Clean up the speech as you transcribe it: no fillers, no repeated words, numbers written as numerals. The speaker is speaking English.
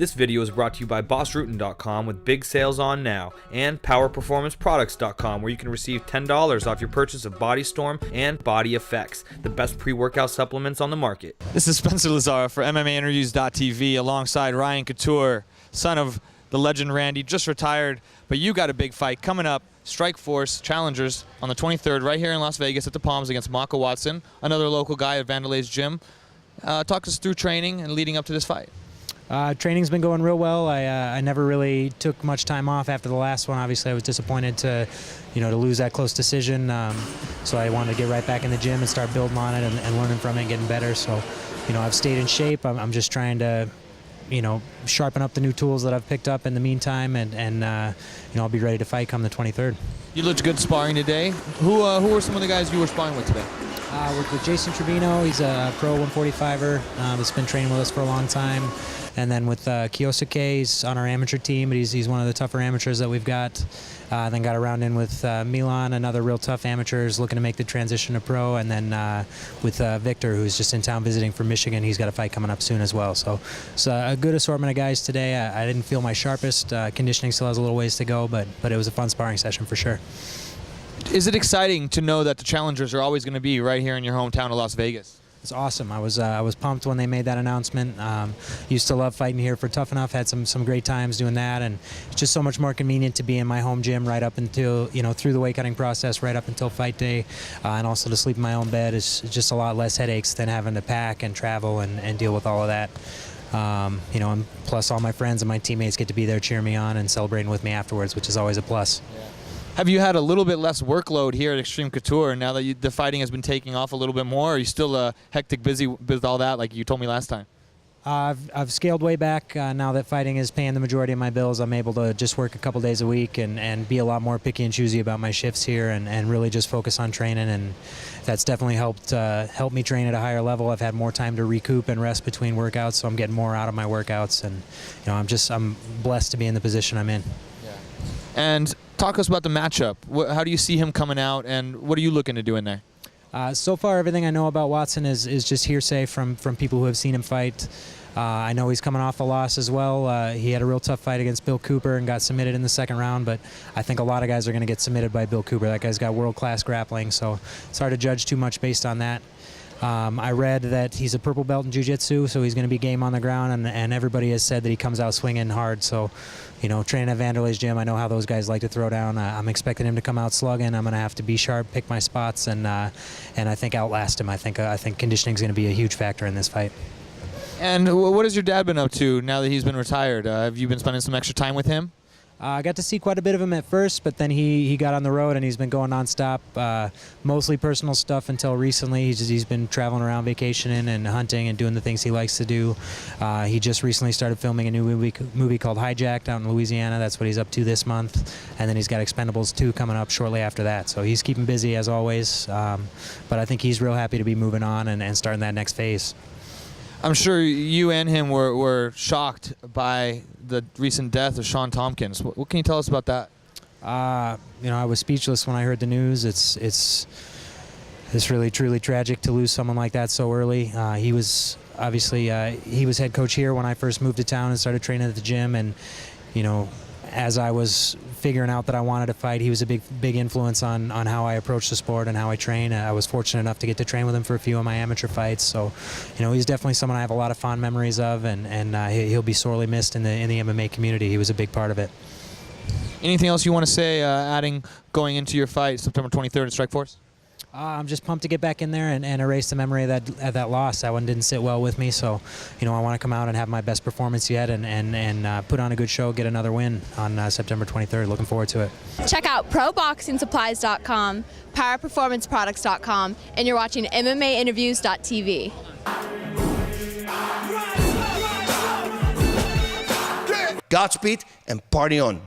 This video is brought to you by BossRootin.com with big sales on now, and PowerPerformanceProducts.com, where you can receive $10 off your purchase of Body Storm and Body Effects, the best pre-workout supplements on the market. This is Spencer Lazara for MMAinterviews.tv alongside Ryan Couture, son of the legend Randy, just retired, but you got a big fight coming up. Strikeforce Challengers on the 23rd right here in Las Vegas at the Palms against Maka Watson, another local guy at Vandelay's gym. Talk us through training and leading up to this fight. Training's been going real well. I never really took much time off after the last one. Obviously, I was disappointed to lose that close decision. So I wanted to get right back in the gym and start building on it and learning from it and getting better. So, I've stayed in shape. I'm just trying to, sharpen up the new tools that I've picked up in the meantime, and I'll be ready to fight come the 23rd. You looked good sparring today. Who were some of the guys you were sparring with today? I worked with Jason Trevino. He's a pro 145er that's been training with us for a long time. And then with Kyosuke, he's on our amateur team, but he's one of the tougher amateurs that we've got. Then got around in with Milan, another real tough amateur who's looking to make the transition to pro. And then with Victor, who's just in town visiting from Michigan. He's got a fight coming up soon as well. So it's a good assortment of guys today. I didn't feel my sharpest. Conditioning still has a little ways to go, but it was a fun sparring session for sure. Is it exciting to know that the challengers are always going to be right here in your hometown of Las Vegas? It's awesome. I was pumped when they made that announcement. Used to love fighting here for Tough Enough. Had some great times doing that, and it's just so much more convenient to be in my home gym right up until through the weight cutting process, right up until fight day, and also to sleep in my own bed is just a lot less headaches than having to pack and travel and deal with all of that. And plus all my friends and my teammates get to be there cheering me on and celebrating with me afterwards, which is always a plus. Yeah. Have you had a little bit less workload here at Extreme Couture now that the fighting has been taking off a little bit more? Or are you still hectic busy with all that like you told me last time? I've scaled way back. Now that fighting is paying the majority of my bills, I'm able to just work a couple days a week and be a lot more picky and choosy about my shifts here and really just focus on training. And that's definitely helped me train at a higher level. I've had more time to recoup and rest between workouts, so I'm getting more out of my workouts. And I'm blessed to be in the position I'm in. Yeah. And talk to us about the matchup. How do you see him coming out, and what are you looking to do in there? So far, everything I know about Watson is just hearsay from people who have seen him fight. I know he's coming off a loss as well. He had a real tough fight against Bill Cooper and got submitted in the second round, but I think a lot of guys are going to get submitted by Bill Cooper. That guy's got world-class grappling, so it's hard to judge too much based on that. I read that he's a purple belt in jiu-jitsu, so he's going to be game on the ground, and everybody has said that he comes out swinging hard. So, training at Vanderlay's gym, I know how those guys like to throw down. I'm expecting him to come out slugging. I'm going to have to be sharp, pick my spots, and I think outlast him. I think conditioning is going to be a huge factor in this fight. And what has your dad been up to now that he's been retired? Have you been spending some extra time with him? I got to see quite a bit of him at first, but then he got on the road and he's been going nonstop. Mostly personal stuff until recently. He's been traveling around vacationing and hunting and doing the things he likes to do. He just recently started filming a new movie called Hijacked out in Louisiana. That's what he's up to this month. And then he's got Expendables 2 coming up shortly after that. So he's keeping busy as always. But I think he's real happy to be moving on and starting that next phase. I'm sure you and him were shocked by the recent death of Sean Tompkins. What can you tell us about that? I was speechless when I heard the news. It's really truly tragic to lose someone like that so early. He was obviously he was head coach here when I first moved to town and started training at the gym, and as I was figuring out that I wanted to fight, he was a big influence on how I approach the sport and how I train. I was fortunate enough to get to train with him for a few of my amateur fights. So, he's definitely someone I have a lot of fond memories of, and he'll be sorely missed in the MMA community. He was a big part of it. Anything else you want to say, adding going into your fight September 23rd at Strikeforce? I'm just pumped to get back in there and erase the memory of that loss. That one didn't sit well with me, so I want to come out and have my best performance yet and put on a good show, get another win on September 23rd. Looking forward to it. Check out ProBoxingSupplies.com, PowerPerformanceProducts.com, and you're watching MMAinterviews.tv. Godspeed and party on.